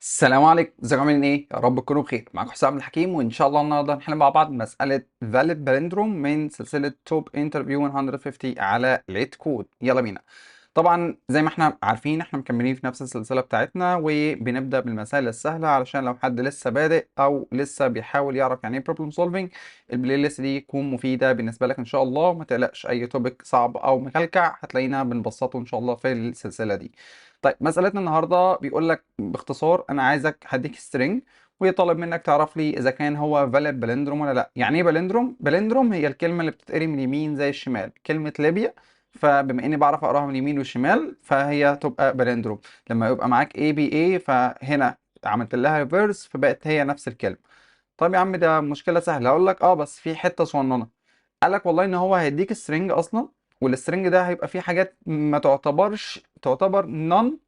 السلام عليكم، ازيكم عاملين ايه؟ يا رب تكونوا بخير. معاكم حسام عبد الحكيم، وان شاء الله النهارده هنحل مع بعض مسألة فاليد بالندروم من سلسلة توب انترفيو 150 على ليت كود. يلا بينا. طبعا زي ما احنا عارفين احنا مكملين في نفس السلسلة بتاعتنا، وبنبدأ بالمسائل السهلة علشان لو حد لسه بادئ او لسه بيحاول يعرف يعني ايه بروبلم سولفينج، البلاي ليست دي تكون مفيدة بالنسبة لك ان شاء الله. ما تقلقش، اي توبيك صعب او مكلكع هتلاقينا بنبسطه ان شاء الله في السلسلة دي. طيب مسألتنا النهارده بيقول لك باختصار انا عايزك هديك سترينج ويطلب منك تعرف لي اذا كان هو فاليد بالندروم ولا لا. يعني ايه بالندروم؟ بالندروم هي الكلمه اللي بتتقري من اليمين زي الشمال، كلمه ليبيا. فبما اني بعرف اقراها من اليمين والشمال فهي تبقى بالندروم. لما يبقى معاك اي بي اي فهنا عملت لها ريفرس فبقت هي نفس الكلمه. طيب يا عم ده مشكله سهله. اقول لك بس في حته صغننه. قال لك والله ان هو هيديك سترينج اصلا، والسترينج ده هيبقى فيه حاجات ما تعتبر نون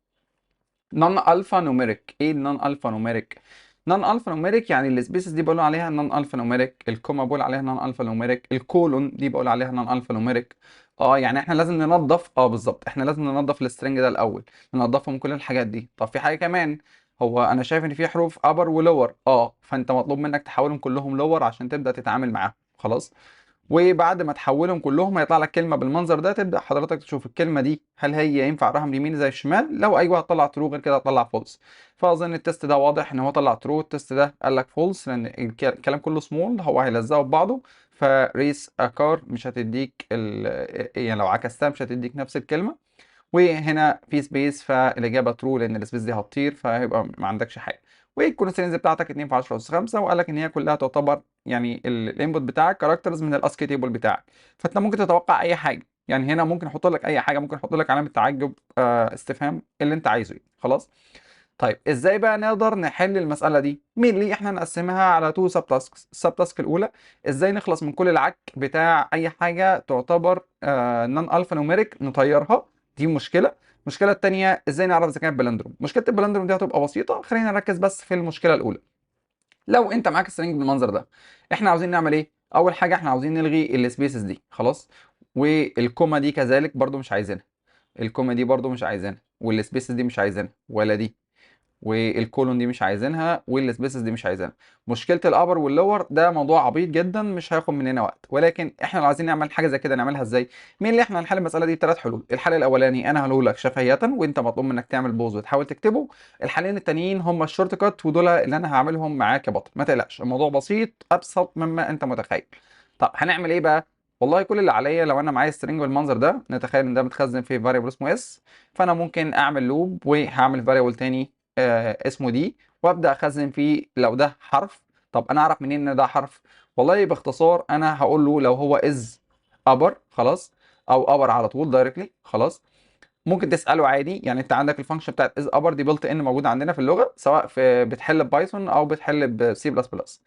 الفا نوميريك. ايه النون الفا نوميريك؟ نون الفا نوميريك يعني السبيسز دي بقول عليها نون الفا نوميريك، الكوما بقول عليها نون الفا نوميريك، الكولون دي بقول عليها نون الفا نوميريك. يعني احنا لازم ننظف، بالظبط احنا لازم ننظف السترنج ده الاول، ننظفه من كل الحاجات دي. طب في حاجه كمان، هو انا شايف ان في حروف ابر ولور، فانت مطلوب منك تحولهم كلهم لور عشان تبدا تتعامل معاهم. خلاص. وبعد ما تحولهم كلهم هيطلع لك كلمه بالمنظر ده، تبدا حضرتك تشوف الكلمه دي هل هي ينفع اقراها من اليمين زي الشمال. لو ايوه هتطلع ترو، غير كده هتطلع فولس. فاظن التست ده واضح ان هو طلع ترو، التست ده قال لك فولس لان الكلام كله سمول، هو هيلزقه ببعضه. فريس اكار مش هتديك يعني لو عكستها مش هتديك نفس الكلمه. وهنا في سبيس فالاجابه ترو لان السبيس دي هتطير فهيبقى ما عندكش حاجه. والكونستنز بتاعتك 2 في 10 اس 5، وقال لك ان هي كلها تعتبر يعني الانبوت بتاعك كاركترز من الاسكي تيبل بتاعك. فانت ممكن تتوقع اي حاجه، يعني هنا ممكن احط لك اي حاجه، ممكن احط لك علامه تعجب، استفهام، اللي انت عايزه يعني. خلاص. طيب ازاي بقى نقدر نحل المساله دي؟ مين اللي احنا نقسمها على تو سب تاسكس. السب تاسك الاولى ازاي نخلص من كل العك بتاع اي حاجه تعتبر نون الفا نوميريك نطيرها، دي مشكله. المشكله الثانيه ازاي نعرف اذا كانت بلندروم. مشكله البلندروم دي هتبقى بسيطه، خلينا نركز بس في المشكله الاولى. لو انت معاك السرنج بالمنظر ده، احنا عاوزين نعمل ايه؟ اول حاجه احنا عاوزين نلغي السبيسز دي خلاص، والكوما دي كذلك برضو مش عايزينها، الكوما دي برضو مش عايزينها، والسبيسز دي مش عايزينها ولا دي، والكولون دي مش عايزينها، والسبيسز دي مش عايزينها. مشكله الابر واللور ده موضوع عبيط جدا مش هياخد مننا وقت، ولكن احنا لو عايزين نعمل حاجه زي كده نعملها ازاي؟ مين اللي احنا هنحل المساله دي بثلاث حلول. الحل الاولاني انا هقوله لك شفهيه وانت مطلوب منك تعمل بوز وتحاول تكتبه. الحلين التانيين هم الشورت كات، ودول اللي انا هعملهم معاك يا بطل، ما تقلقش الموضوع بسيط ابسط مما انت متخيل. طب هنعمل ايه بقى؟ والله كل اللي عليا لو انا معايا سترينج بالمنظر ده، نتخيل ان ده متخزن في فاريبل اسمه اس، فانا ممكن اعمل لوب وهعمل فاريبل تاني اسمه دي، وابدا اخزن فيه لو ده حرف. طب انا اعرف منين ان ده حرف؟ والله باختصار انا هقول له لو هو از ابر خلاص، او ابر على طول دايركتلي خلاص. ممكن تساله عادي، يعني انت عندك الفانكشن بتاعت از ابر دي بلت ان موجوده عندنا في اللغه، سواء في بتحل ببايثون او بتحل بسي بلس بلس.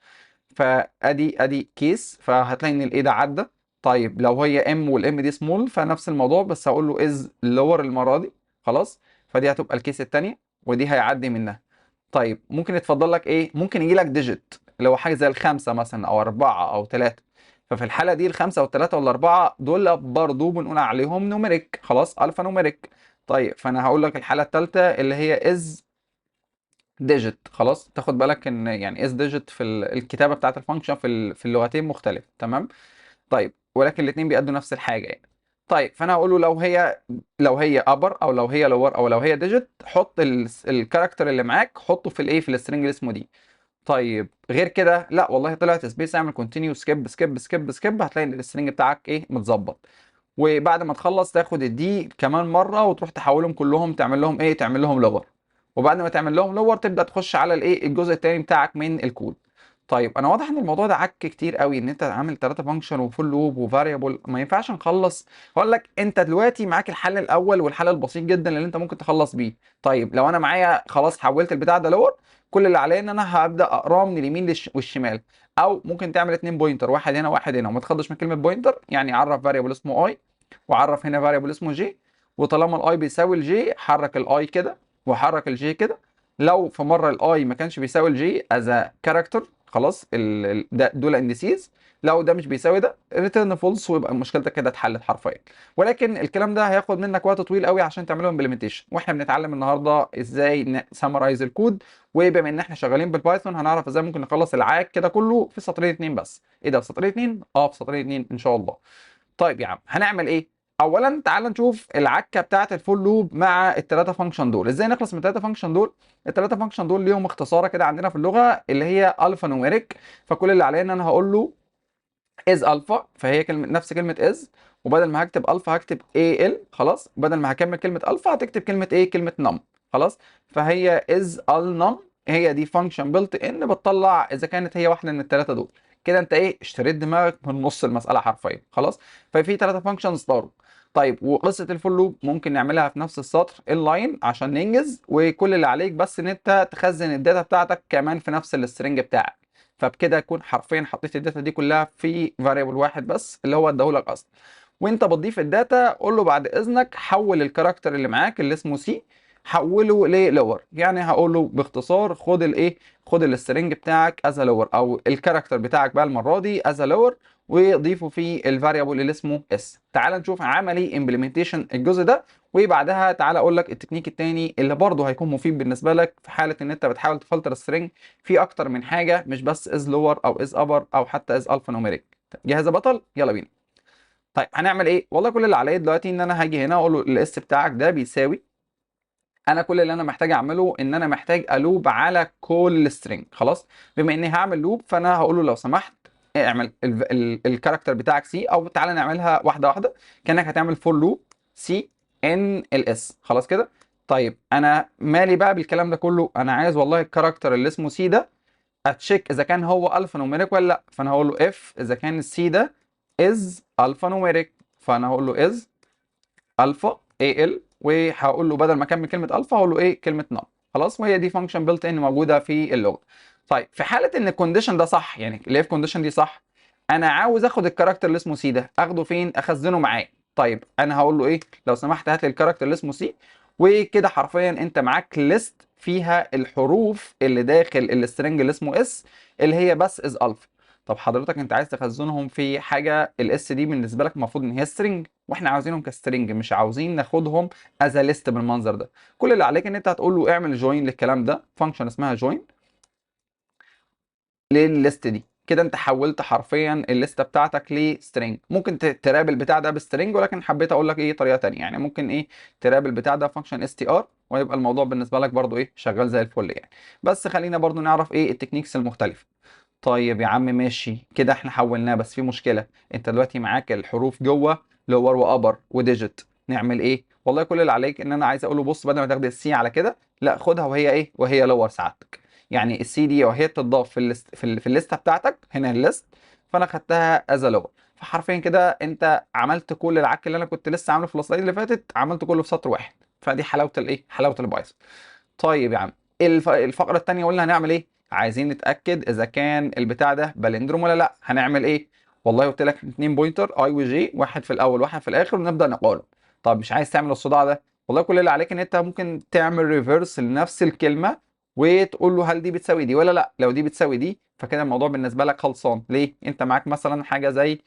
فادي كيس، فهتلاقي ان الايه ده عدى. طيب لو هي ام والام دي سمول فنفس الموضوع، بس هقول له از لور المره دي خلاص. فدي هتبقى الكيس الثانيه، ودي هيعدي منها. طيب ممكن يتفضل لك ايه؟ ممكن يجي لك ديجيت اللي هو حاجه زي الخمسه مثلا او اربعه او ثلاثه. ففي الحاله دي الخمسه والثلاثه والاربعه دول برضو بنقول عليهم نوميريك خلاص، الفا نوميريك. طيب فانا هقول لك الحاله الثالثه اللي هي از ديجيت خلاص. تاخد بالك ان يعني از ديجيت في الكتابه بتاعت الفانكشن في اللغتين مختلف تمام. طيب ولكن الاثنين بيأدوا نفس الحاجه يعني. طيب فانا هقول له لو هي ابر او لو هي لور او لو هي ديجيت، حط الكاركتر اللي معاك حطه في الايه، في السترنج اللي اسمه دي. طيب غير كده لا والله طلعت سبيس، اعمل كونتينيو سكيب سكيب سكيب سكيب، هتلاقي ان السترنج بتاعك ايه متظبط. وبعد ما تخلص تاخد الدي كمان مره وتروح تحولهم كلهم، تعمل لهم ايه؟ تعمل لهم لور. وبعد ما تعمل لهم لور تبدا تخش على الايه، الجزء الثاني بتاعك من الكود. طيب انا واضح ان الموضوع ده عك كتير قوي، ان انت عامل ثلاثه فانكشن وفول لوب وفاريبل، ما ينفعش نخلص. هقول لك انت دلوقتي معاك الحل الاول والحل البسيط جدا اللي انت ممكن تخلص بيه. طيب لو انا معايا خلاص حولت البتاع ده لور، كل اللي عليا ان انا هبدا اقراه من اليمين والشمال. او ممكن تعمل اتنين بوينتر، واحد هنا واحد هنا، وما تخضش من كلمه بوينتر، يعني عرف فاريبل اسمه اي وعرف هنا فاريبل اسمه جي، وطالما الاي بيساوي الجي حرك الاي كده وحرك الجي كده. لو في مره الاي ما كانش بيساوي الجي از كاركتر خلاص، دول اندسيز، لو ده مش بيساوي ده ريتيرن فولس، ويبقى مشكلتك كده اتحلت حرفيا. ولكن الكلام ده هياخد منك وقت طويل قوي عشان تعمله امبلمنتيشن، واحنا بنتعلم النهارده ازاي نسمرايز الكود. وبما ان احنا شغالين بالبايثون هنعرف ازاي ممكن نخلص العاك كده كله في سطرين اتنين بس. ايه ده، في سطرين اتنين؟ اه، في سطرين اتنين ان شاء الله. طيب يا عم هنعمل ايه؟ اولا تعال نشوف العكه بتاعه الفول لوب مع الثلاثه فانكشن دول، ازاي نخلص من الثلاثه فانكشن دول. الثلاثه فانكشن دول ليهم اختصاره كده عندنا في اللغه اللي هي الفا نوميريك. فكل اللي علينا ان انا هقول له از الفا، فهي كلمه نفس كلمه از، وبدل ما هكتب الفا هكتب اي ال خلاص، بدل ما هكمل كلمه الفا هتكتب كلمه ايه، كلمه نم خلاص. فهي از ال نم، هي دي فانكشن بيلت ان بتطلع اذا كانت هي واحده من الثلاثه دول. كده انت ايه، اشتريت دماغك من نص المساله حرفيا خلاص. ففي ثلاثه فانكشنز طاروا. طيب وقصه الفول لوب ممكن نعملها في نفس السطر اللاين عشان ننجز، وكل اللي عليك بس ان انت تخزن الداتا بتاعتك كمان في نفس السترنج بتاعك. فبكده اكون حرفيا حطيت الداتا دي كلها في فاريبل واحد بس اللي هو اداهولك اصلا. وانت بتضيف الداتا قول له بعد اذنك حول الكاركتر اللي معاك اللي اسمه سي، حوله للور. يعني هقول له باختصار خد الايه، خد السترنج بتاعك از لور، او الكاركتر بتاعك بقى المره دي از لور، وضيفه في الفاريبل اللي اسمه اس. تعال نشوف عملي امبلمنتيشن الجزء ده، وبعدها تعالى اقول لك التكنيك التاني اللي برضه هيكون مفيد بالنسبه لك في حاله ان انت بتحاول تفلتر السترنج في اكتر من حاجه، مش بس از لور او از ابر او حتى از الفا نوميريك. جاهز يا بطل؟ يلا بينا. طيب هنعمل ايه؟ والله كل اللي عليا دلوقتي ان انا هاجي هنا اقول له الاس بتاعك ده بيساوي، انا كل اللي انا محتاج اعمله ان انا محتاج الوب على كل سترينج خلاص. بما اني هعمل لوب فانا هقول له لو سمحت اعمل الكاركتر بتاعك سي، او تعالى نعملها واحده واحده كانك هتعمل فور لوب سي ان الاس خلاص كده. طيب انا مالي بقى بالكلام ده كله، انا عايز والله الكاركتر اللي اسمه سي ده اتشيك اذا كان هو الفا نوميريك ولا لا. فانا هقول له اف اذا كان السي ده از الفا نوميريك، فانا هقول له از الفا اي ال، وهقول له بدل ما اكمل كلمه الفا هقول له ايه، كلمه نم خلاص. وهي دي فانكشن بيلت ان موجوده في اللغه. طيب في حاله ان الكونديشن ده صح، يعني الاف كونديشن دي صح، انا عاوز اخد الكاركتر اللي اسمه سي ده اخده فين، اخزنه معايا. طيب انا هقول له ايه، لو سمحت هات لي الكاركتر اللي اسمه سي. وكده حرفيا انت معاك ليست فيها الحروف اللي داخل السترنج اللي اسمه اس، اللي هي بس از الفا. طب حضرتك انت عايز تخزنهم في حاجه، الاس دي بالنسبه لك المفروض ان هي سترنج، واحنا عاوزينهم كسترنج مش عاوزين ناخدهم از ليست بالمنظر ده. كل اللي عليك ان انت هتقول له اعمل جوين للكلام ده، فانكشن اسمها جوين للليست دي. كده انت حولت حرفيا الليسته بتاعتك لسترنج. ممكن ترابل بتاع ده بسترنج، ولكن حبيت اقول لك ايه طريقه تانية، يعني ممكن ايه ترابل بتاع ده فانكشن اس تي ار، ويبقى الموضوع بالنسبه لك برضو ايه شغال زي الفل يعني. بس خلينا برضو نعرف ايه التكنيكس المختلفه. طيب يا عم ماشي كده احنا حولناه، بس في مشكله. انت دلوقتي معاك الحروف جوه لور وابر وديجيت، نعمل ايه؟ والله كل اللي عليك ان انا عايز اقول له بص بدل ما تاخد السي على كده، لا خدها وهي ايه، وهي لور سعادتك. يعني السي دي وهي بتضاف في الليست في الليسته بتاعتك هنا الليست، فانا خدتها از لور. فحرفيا كده انت عملت كل العك اللي انا كنت لسه عامله في السلايد اللي فاتت، عملت كله في سطر واحد. فدي حلاوه الايه، حلاوه البايثون. طيب يا عم الفقره الثانيه قلنا هنعمل ايه، عايزين نتاكد اذا كان البتاع ده بالندروم ولا لا. هنعمل ايه؟ والله قلت لك 2 بوينتر اي وجي، واحد في الاول واحد في الاخر، ونبدا نقارن. طب مش عايز تعمل الصداع ده، والله كل اللي عليك ان انت ممكن تعمل ريفرس لنفس الكلمه، وتقول له هل دي بتساوي دي ولا لا. لو دي بتساوي دي فكده الموضوع بالنسبه لك خلصان. ليه؟ انت معاك مثلا حاجه زي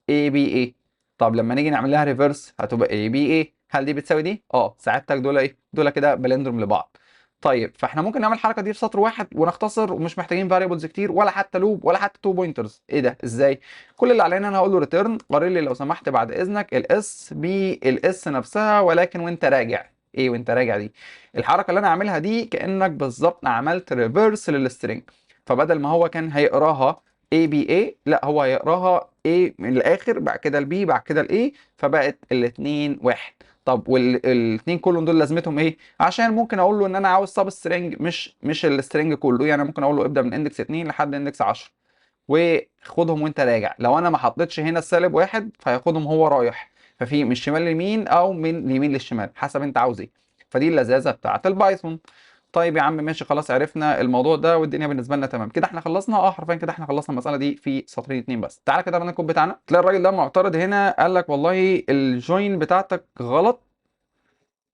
اي بي اي. طب لما نيجي نعمل لها ريفرس هتبقى اي بي اي، هل دي بتساوي دي؟ اه ساعتك دول ايه، دول كده بالندروم لبعض. طيب فاحنا ممكن نعمل الحركه دي في سطر واحد ونختصر، ومش محتاجين فاريبلز كتير ولا حتى لوب ولا حتى 2 بوينترز. ايه ده ازاي؟ كل اللي علينا انا هقول له ريتيرن قارن لي لو سمحت بعد اذنك الاس بالاس نفسها، ولكن وانت راجع. ايه وانت راجع دي؟ الحركه اللي انا عاملها دي كانك بالظبط عملت ريفرس للسترنج. فبدل ما هو كان هيقراها اي بي اي، لا هو هيقراها اي من الاخر بعد كده البي بعد كده الاي، فبقت الاثنين واحد. طب والاثنين كلهم دول لازمتهم ايه؟ عشان ممكن اقول له ان انا عاوز سب سترينج مش السترينج كله. يعني ممكن اقول له ابدا من اندكس 2 لحد اندكس 10 وخدهم وانت راجع. لو انا ما حطيتش هنا السالب واحد فهياخدهم هو رايح، ففي من الشمال لليمين او من اليمين للشمال حسب انت عاوز ايه. فدي اللذاذه بتاعت البايثون. طيب يا عم ماشي خلاص عرفنا الموضوع ده والدنيا بالنسبه لنا تمام كده. احنا خلصنا حرفيا كده احنا خلصنا المساله دي في سطرين اتنين بس. تعالى كده بقى الكود بتاعنا، تلاقي الراجل ده معترض هنا قال لك والله الجوين بتاعتك غلط.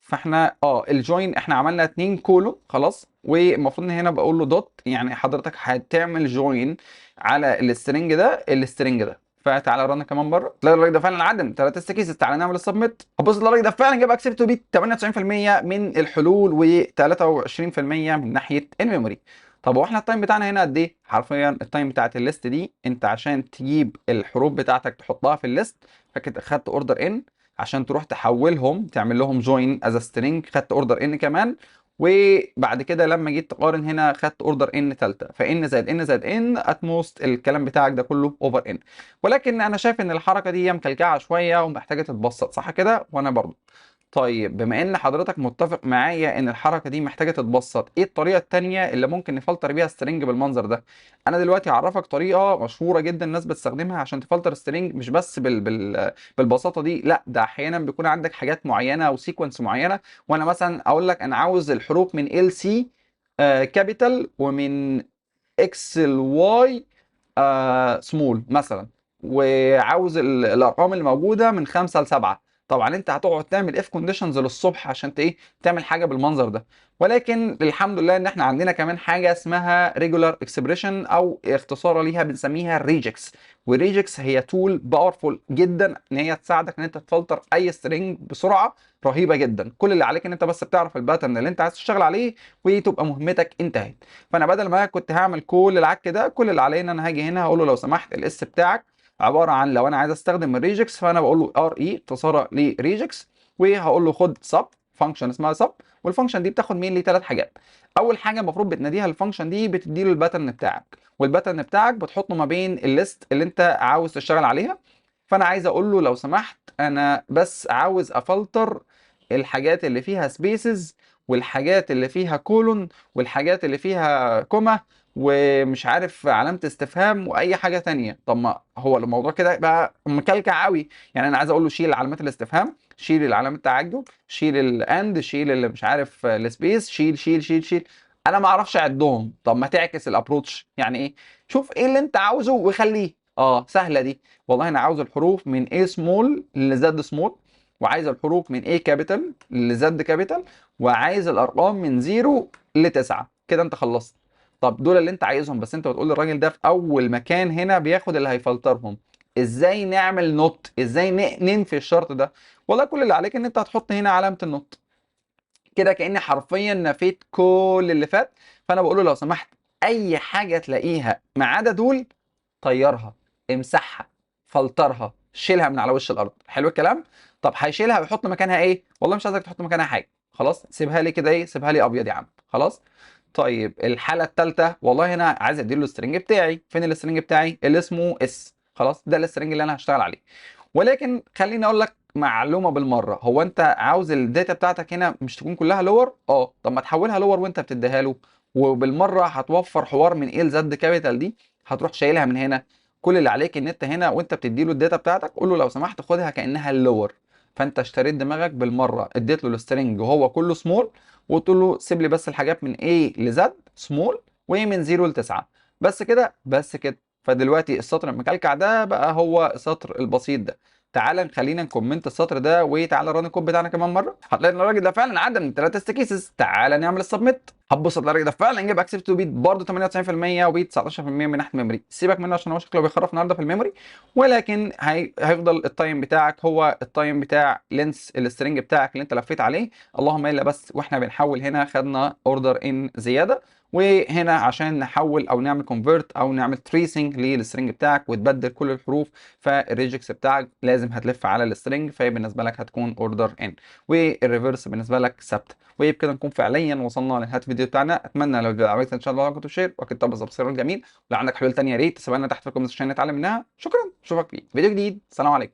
فاحنا الجوين احنا عملنا 2 كولوم خلاص، والمفروض ان هنا بقول له دوت، يعني حضرتك هتعمل جوين على السترنج ده السترنج ده فتعالى رن كمان مره، تلاقي الراجل ده فعلا عدم 3 كيسز. تعالى نعمل السبميت، هتبص الراجل ده فعلا جاب اكسبت تو بيت 98% من الحلول و23% من ناحيه الميموري. طب هو احنا التايم بتاعنا هنا قد ايه؟ حرفيا التايم بتاعت الليست دي، انت عشان تجيب الحروف بتاعتك تحطها في الليست، فكده خدت اوردر ان، عشان تروح تحولهم تعمل لهم جوين از سترينج خدت اوردر ان كمان، وبعد كده لما جيت تقارن هنا خدت اوردر ان ثالثه، فان زائد ان زائد ان اتموست الكلام بتاعك ده كله اوفر ان. ولكن انا شايف ان الحركه دي هي مكلكعه شويه ومحتاجه تتبسط، صح كده؟ وانا برضو. طيب بما ان حضرتك متفق معايا ان الحركه دي محتاجه تتبسط، ايه الطريقه التانيه اللي ممكن نفلتر بيها سترينج بالمنظر ده؟ انا دلوقتي هعرفك طريقه مشهوره جدا الناس بتستخدمها عشان تفلتر سترينج، مش بس بالبساطه دي، لا ده احيانا بيكون عندك حاجات معينه او سيكونس معينه، وانا مثلا اقول لك انا عاوز الحروف من ال سي كابيتال، ومن اكس الواي سمول مثلا، وعاوز الارقام اللي موجوده من 5 ل 7. طبعا انت هتقعد تعمل اف كونديشنز للصبح عشان ايه تعمل حاجه بالمنظر ده. ولكن الحمد لله ان احنا عندنا كمان حاجه اسمها ريجولار اكسبريشن، او اختصار ليها بنسميها ريجكس. والريجكس هي تول باورفول جدا ان هي تساعدك ان انت تفلتر اي سترينج بسرعه رهيبه جدا. كل اللي عليك ان انت بس بتعرف الباترن اللي انت عايز تشتغل عليه، وتبقى مهمتك انتهت. فانا بدل ما كنت هعمل كل العك ده، كل اللي عليا ان انا هاجي هنا هقول له لو سمحت الاس بتاعك عباره عن، لو انا عايز استخدم الريجكس فانا بقول له ار اي اختصارا لريجكس، وهقول له خد سب فانكشن اسمها سب. والفانكشن دي بتاخد مين لي 3 حاجات. اول حاجه المفروض بتناديها الفانكشن دي، بتدي له الباترن بتاعك، والباترن بتاعك بتحطه ما بين الليست اللي انت عاوز تشتغل عليها. فانا عايز اقول له لو سمحت انا بس عاوز افلتر الحاجات اللي فيها سبيسز، والحاجات اللي فيها كولون، والحاجات اللي فيها كوما، ومش عارف علامة استفهام واي حاجة تانية. طب ما هو الموضوع كده بقى مكلكع قوي. يعني انا عايز اقول له شيل علامات الاستفهام، شيل العلامة التعجب، شيل الاند، شيل اللي مش عارف السبيس، شيل شيل شيل شيل. انا ما اعرفش اعدهم. طب ما تعكس الابروتش، يعني ايه؟ شوف ايه اللي انت عاوزه وخليه. سهلة دي. والله انا عاوز الحروف من A small ل Z small، وعايز الحروف من A capital ل Z capital، وعايز الارقام من 0 ل 9. كده انت خلصت. طب دول اللي انت عايزهم، بس انت بتقول للراجل ده في اول مكان هنا بياخد اللي هيفلترهم. ازاي نعمل نوت؟ ازاي ننفي الشرط ده؟ والله كل اللي عليك ان انت هتحط هنا علامة النوت. كده كأني حرفيا نفيت كل اللي فات. فانا بقول له لو سمحت اي حاجة تلاقيها ما عدا دول طيرها، امسحها، فلترها، شيلها من على وش الارض. حلو الكلام. طب هيشيلها ويحط مكانها ايه؟ والله مش عايزك تحط مكانها حاجه، خلاص سيبها لي كده، ايه سيبها لي ابيض يا عم، خلاص. طيب الحاله الثالثه، والله هنا عايز اديله السترنج بتاعي. فين السترنج بتاعي اللي اسمه اس؟ خلاص ده السترنج اللي انا هشتغل عليه. ولكن خليني اقول لك معلومه بالمره، هو انت عاوز الداتا بتاعتك هنا مش تكون كلها لور؟ طب ما تحولها لور وانت بتديها له، وبالمره هتوفر حوار من ايه لزد كابيتال دي، هتروح شايلها من هنا. كل اللي عليك ان انت هنا وانت بتدي له الداتا بتاعتك قول له لو سمحت خدها كانها اللور. فانت اشتريت دماغك بالمره، اديت له السترنج وهو كله سمول، وقلت له سيب لي بس الحاجات من A ل Z سمول، ومن 0 ل 9. بس كده بس كده. فدلوقتي السطر المكلكع ده بقى هو السطر البسيط ده. تعال خلينا نكومنت السطر ده، وتعالى ران الكود بتاعنا كمان مره، هتلاقي ان الراجل ده فعلا عدى من 3 كيسز. تعال نعمل السبميت، هتبص تلاقي الراجل ده فعلا جاب اكسبت تو بيت برضه 98%، وبيت 19% من ناحيه ميموري. سيبك منه عشان هو شكله بيخرف النهارده في الميموري. ولكن هيفضل التايم بتاعك هو التايم بتاع لينس السترنج بتاعك اللي انت لفيت عليه. اللهم الا بس واحنا بنحول هنا خدنا اوردر ان زياده، وهنا عشان نحول او نعمل كونفرت او نعمل تريسنج للسترنج بتاعك وتبدل كل الحروف، فالريجكس بتاعك لازم هتلف على السترنج، فهي بالنسبه لك هتكون اوردر ان، والريفرس بالنسبه لك ثابته. وبكده نكون فعليا وصلنا لنهايه الفيديو بتاعنا. اتمنى لو الفيديو عجبك ان شاء الله كنت شير، واكيد طبعا سبسكرايب الجميل. ولو عندك حلول تانيه يا ريت تسيبها لنا تحت في الكومنتس عشان نتعلم منها. شكرا، اشوفك في فيديو جديد. سلام عليكم.